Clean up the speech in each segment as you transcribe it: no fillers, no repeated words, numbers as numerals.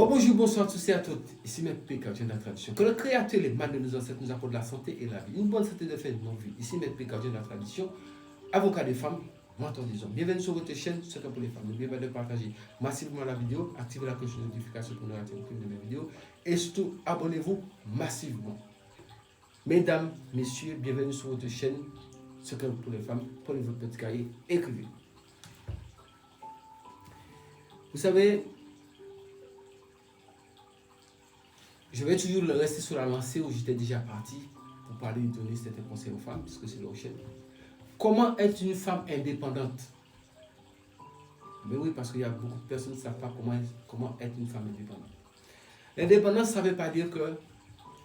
Bonjour, bonsoir tous et à toutes. Ici M. Péka, de la tradition. Que le Créateur, les mains de nos ancêtres, nous accorde la santé et la vie. Une bonne santé de fait de nos vies. Ici M. Péka, de la tradition. Avocat des femmes, mentor des hommes. Bienvenue sur votre chaîne, c'est pour les femmes. N'oubliez pas de partager massivement la vidéo, activez la cloche de notification pour ne rater aucune de mes vidéos. Et surtout, abonnez-vous massivement. Mesdames, messieurs, bienvenue sur votre chaîne, Secret pour les femmes. Prenez votre petit cahier, écrivez. Vous savez, je vais toujours rester sur la lancée où j'étais déjà parti pour parler de donner certains conseils aux femmes, puisque c'est leur chaîne. Comment être une femme indépendante? Mais oui, parce qu'il y a beaucoup de personnes qui ne savent pas comment être une femme indépendante. L'indépendance, ça ne veut pas dire que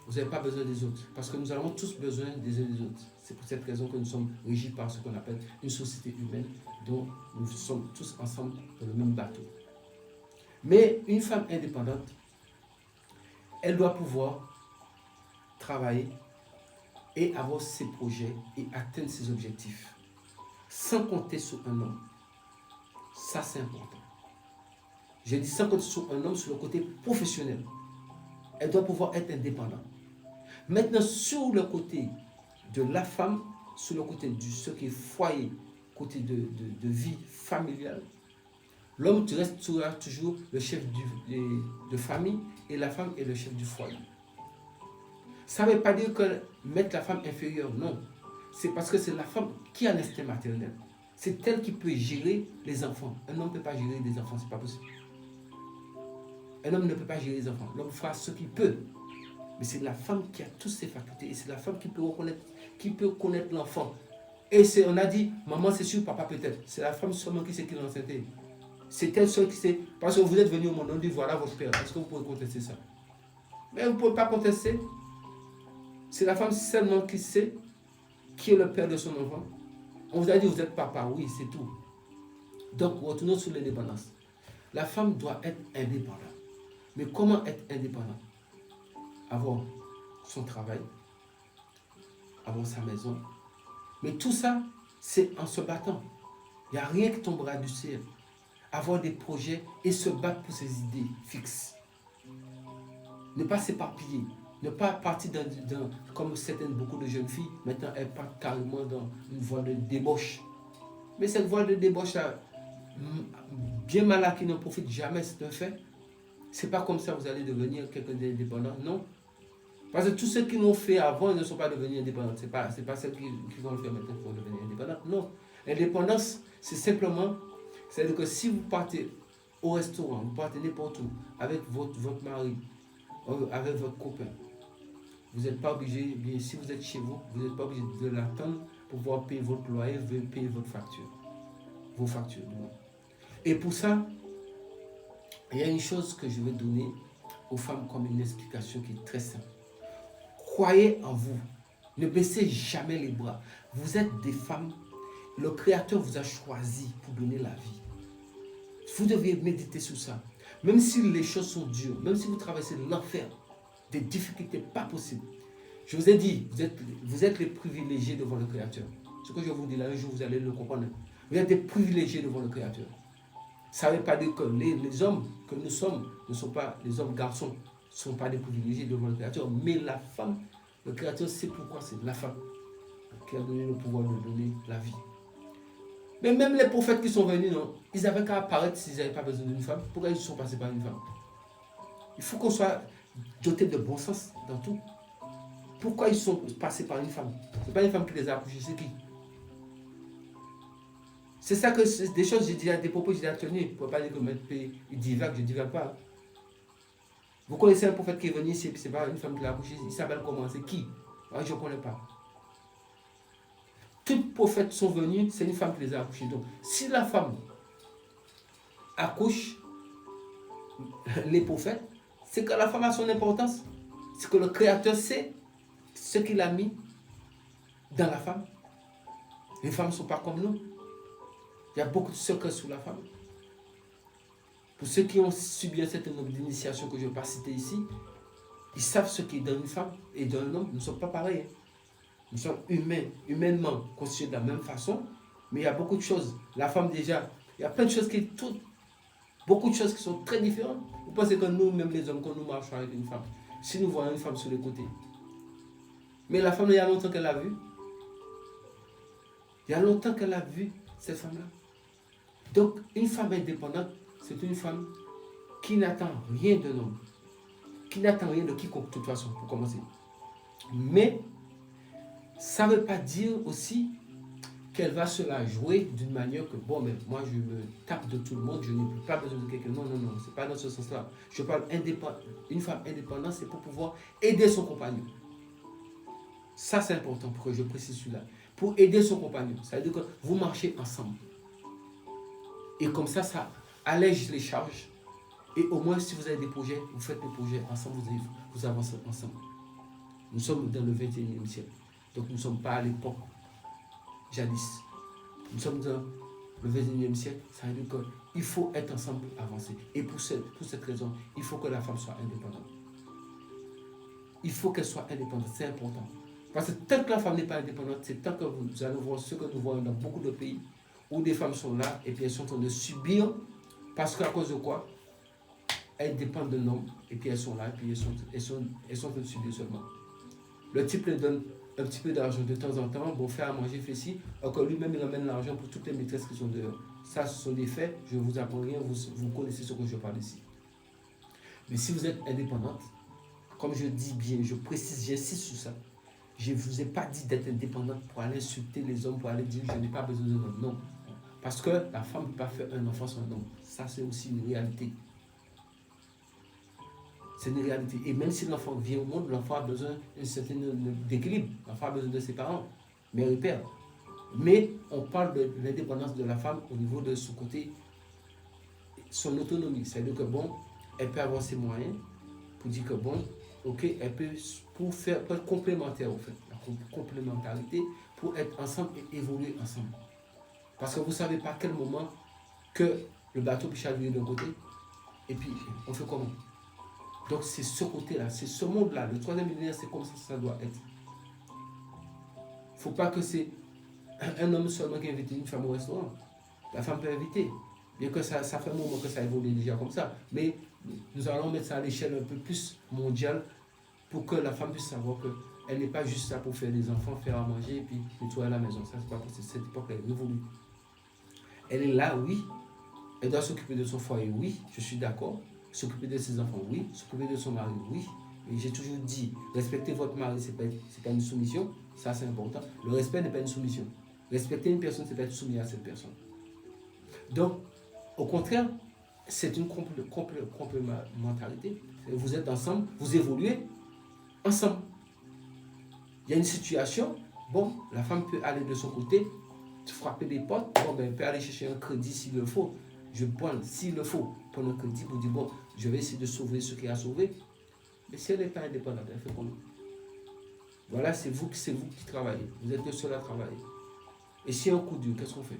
vous n'avez pas besoin des autres, parce que nous avons tous besoin des uns des autres. C'est pour cette raison que nous sommes régis par ce qu'on appelle une société humaine, dont nous sommes tous ensemble dans le même bateau. Mais une femme indépendante, elle doit pouvoir travailler et avoir ses projets et atteindre ses objectifs sans compter sur un homme. Ça, c'est important. Je dis sans compter sur un homme sur le côté professionnel. Elle doit pouvoir être indépendante. Maintenant, sur le côté de la femme, sur le côté de ce qui est foyer, côté de vie familiale, l'homme restera toujours le chef de famille et la femme est le chef du foyer. Ça ne veut pas dire que mettre la femme inférieure, non. C'est parce que c'est la femme qui a l'instinct maternel. C'est elle qui peut gérer les enfants. Un homme ne peut pas gérer des enfants, ce n'est pas possible. Un homme ne peut pas gérer les enfants. L'homme fera ce qu'il peut. Mais c'est la femme qui a toutes ses facultés et c'est la femme qui peut connaître l'enfant. Et on a dit, maman c'est sûr, papa peut-être. C'est la femme seulement qui sait qui l'a enceinté. C'est elle seule qui sait. Parce que vous êtes venu au monde, on dit voilà votre père. Est-ce que vous pouvez contester ça? Mais vous ne pouvez pas contester. C'est la femme seulement qui sait qui est le père de son enfant. On vous a dit vous êtes papa, oui, c'est tout. Donc, retournons sur l'indépendance. La femme doit être indépendante. Mais comment être indépendante? Avoir son travail, avoir sa maison. Mais tout ça, c'est en se battant. Il n'y a rien qui tombera du ciel. Avoir des projets et se battre pour ses idées fixes. Ne pas s'éparpiller. Ne pas partir comme beaucoup de jeunes filles, maintenant elles partent carrément dans une voie de débauche. Mais cette voie de débauche-là, bien malin qui ne profite jamais, c'est un fait. C'est pas comme ça que vous allez devenir quelqu'un d'indépendant, non. Parce que tous ceux qui l'ont fait avant ils ne sont pas devenus indépendants. C'est pas ceux qui vont le faire maintenant qui vont devenir indépendants, non. L'indépendance, c'est simplement, c'est-à-dire que si vous partez au restaurant, vous partez n'importe où, avec votre mari, avec votre copain, vous n'êtes pas obligé, bien si vous êtes chez vous, vous n'êtes pas obligé de l'attendre pour pouvoir payer votre loyer, payer votre facture. Vos factures. Et pour ça, il y a une chose que je vais donner aux femmes comme une explication qui est très simple. Croyez en vous. Ne baissez jamais les bras. Vous êtes des femmes. Le Créateur vous a choisi pour donner la vie. Vous devez méditer sur ça. Même si les choses sont dures, même si vous traversez l'enfer, des difficultés pas possibles. Je vous ai dit, vous êtes les privilégiés devant le Créateur. Ce que je vous dis là, un jour vous allez le comprendre. Vous êtes des privilégiés devant le Créateur. Ça ne veut pas dire que les hommes que nous sommes ne sont pas, les hommes garçons, ne sont pas des privilégiés devant le Créateur. Mais la femme, le Créateur sait pourquoi c'est la femme qui a donné le pouvoir de donner la vie. Mais même les prophètes qui sont venus, non, ils avaient qu'à apparaître s'ils n'avaient pas besoin d'une femme. Pourquoi ils sont passés par une femme? Il faut qu'on soit doté de bon sens dans tout. Pourquoi ils sont passés par une femme? Ce n'est pas une femme qui les a accouchés, c'est qui? C'est ça que c'est des choses, j'ai dit à des propos, j'ai déjà tenu. Il ne faut pas dire que M. P il divague, je ne divague pas. Vous connaissez un prophète qui est venu ici, et puis ce n'est pas une femme qui l'a accouché, il s'appelle comment? C'est qui? Moi, je ne connais pas. Tous les prophètes sont venus, c'est une femme qui les a accouchés. Donc, si la femme accouche les prophètes, c'est que la femme a son importance. C'est que le Créateur sait ce qu'il a mis dans la femme. Les femmes ne sont pas comme nous. Il y a beaucoup de secrets sous la femme. Pour ceux qui ont subi un certain nombre d'initiations que je ne vais pas citer ici, ils savent ce qui est dans une femme et dans un homme. Nous ne sommes pas pareils. Nous sommes humainement constitués de la même façon, mais il y a beaucoup de choses. La femme déjà, il y a plein de choses qui sont toutes Beaucoup de choses qui sont très différentes. Vous pensez que nous, même les hommes, quand nous marchons avec une femme, si nous voyons une femme sur les côtés, mais la femme, il y a longtemps qu'elle l'a vue. Il y a longtemps qu'elle a vu cette femme-là. Donc, une femme indépendante, c'est une femme qui n'attend rien d'un homme, qui n'attend rien de quiconque, de toute façon, pour commencer. Mais, ça ne veut pas dire aussi qu'elle va se la jouer d'une manière que, bon, mais moi, je me tape de tout le monde, je n'ai pas besoin de quelqu'un. Non, non, non, c'est pas dans ce sens-là. Je parle une femme indépendante, c'est pour pouvoir aider son compagnon. Ça, c'est important pour que je précise celui-là. Pour aider son compagnon. Ça veut dire que vous marchez ensemble. Et comme ça, ça allège les charges. Et au moins, si vous avez des projets, vous faites des projets ensemble, vous avancez ensemble. Nous sommes dans le 21e siècle. Donc, nous ne sommes pas à l'époque jadis. Nous sommes dans le 21e siècle. Ça veut dire qu'il faut être ensemble pour avancer. Et pour cette raison, il faut que la femme soit indépendante. Il faut qu'elle soit indépendante. C'est important. Parce que tant que la femme n'est pas indépendante, c'est tant que vous allez voir ce que nous voyons dans beaucoup de pays où des femmes sont là et puis elles sont en train de subir parce qu'à cause de quoi? Elles dépendent d'un homme et puis elles sont là et puis elles sont en train de subir seulement. Le type leur donne un petit peu d'argent de temps en temps, bon, faire à manger, fait ci, alors que lui-même il ramène l'argent pour toutes les maîtresses qui sont dehors. Ça, ce sont des faits, je ne vous apprends rien, vous connaissez ce que je parle ici. Mais si vous êtes indépendante, comme je dis bien, je précise, j'insiste sur ça. Je ne vous ai pas dit d'être indépendante pour aller insulter les hommes, pour aller dire je n'ai pas besoin d'un homme. Non. Parce que la femme ne peut pas faire un enfant sans un homme. Ça, c'est aussi une réalité. C'est une réalité. Et même si l'enfant vient au monde, l'enfant a besoin d'un certain d'équilibre. L'enfant a besoin de ses parents, mère et père. Mais on parle de l'indépendance de la femme au niveau de son côté, son autonomie. C'est-à-dire que bon, elle peut avoir ses moyens pour dire que bon, ok, elle peut pour être complémentaire en fait, la complémentarité pour être ensemble et évoluer ensemble. Parce que vous ne savez pas à quel moment que le bateau peut chaviller d'un côté et puis on fait comment? Donc c'est ce côté-là, c'est ce monde-là. Le troisième millénaire, c'est comme ça doit être. Il ne faut pas que c'est un homme seulement qui invite une femme au restaurant. La femme peut inviter. Bien que ça fait un moment que ça évolue déjà comme ça. Mais nous allons mettre ça à l'échelle un peu plus mondiale pour que la femme puisse savoir qu'elle n'est pas juste là pour faire des enfants, faire à manger et puis nettoyer la maison. Ça, c'est pas possible. Cette époque est révolue. Elle est là, oui. Elle doit s'occuper de son foyer, oui. Je suis d'accord. S'occuper de ses enfants, oui. S'occuper de son mari, oui. Et j'ai toujours dit, respecter votre mari, ce n'est pas une soumission. Ça, c'est important. Le respect n'est pas une soumission. Respecter une personne, c'est être soumis à cette personne. Donc, au contraire, c'est une complémentarité. Vous êtes ensemble, vous évoluez ensemble. Il y a une situation, bon, la femme peut aller de son côté, frapper des portes, bon, ben, elle peut aller chercher un crédit s'il le faut. Je prends, s'il le faut, prendre un crédit pour dire, bon, je vais essayer de sauver ce qu'il y a à sauver. Mais si elle n'est pas indépendante, elle fait comment? Voilà, c'est vous qui travaillez. Vous êtes le seul à travailler. Et si un coup dur, qu'est-ce qu'on fait?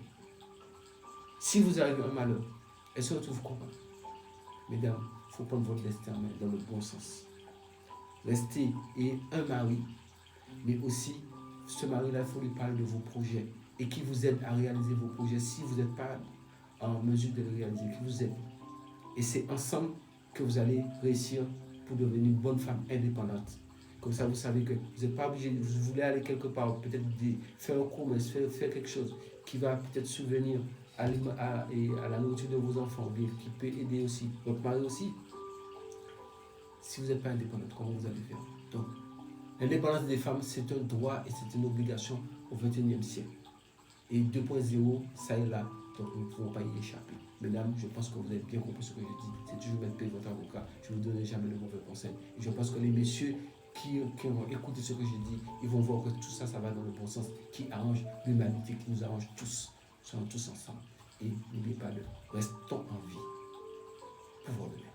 Si vous avez un malheur, elle se retrouve comment? Mesdames, il faut prendre votre destin en main dans le bon sens. Restez et un mari, mais aussi, ce mari-là, il faut lui parler de vos projets et qui vous aide à réaliser vos projets si vous n'êtes pas en mesure de les réaliser, qui vous aide. Et c'est ensemble que vous allez réussir pour devenir une bonne femme indépendante. Comme ça, vous savez que vous n'êtes pas obligé, vous voulez aller quelque part, peut-être faire un commerce, faire quelque chose qui va peut-être subvenir à la nourriture de vos enfants, bien qui peut aider aussi votre mari aussi. Si vous n'êtes pas indépendante, comment vous allez faire? Donc, l'indépendance des femmes, c'est un droit et c'est une obligation au XXIe siècle. Et 2.0, ça est là, donc nous ne pouvons pas y échapper. Mesdames, je pense que vous avez bien compris ce que je dis. C'est toujours mettre paix votre avocat. Je ne vous donnerai jamais de mauvais conseils. Et je pense que les messieurs qui ont écouté ce que je dis, ils vont voir que tout ça, ça va dans le bon sens, qui arrange l'humanité, qui nous arrange tous. Nous sommes tous ensemble. Et n'oubliez pas de restons en vie pour voir le bien.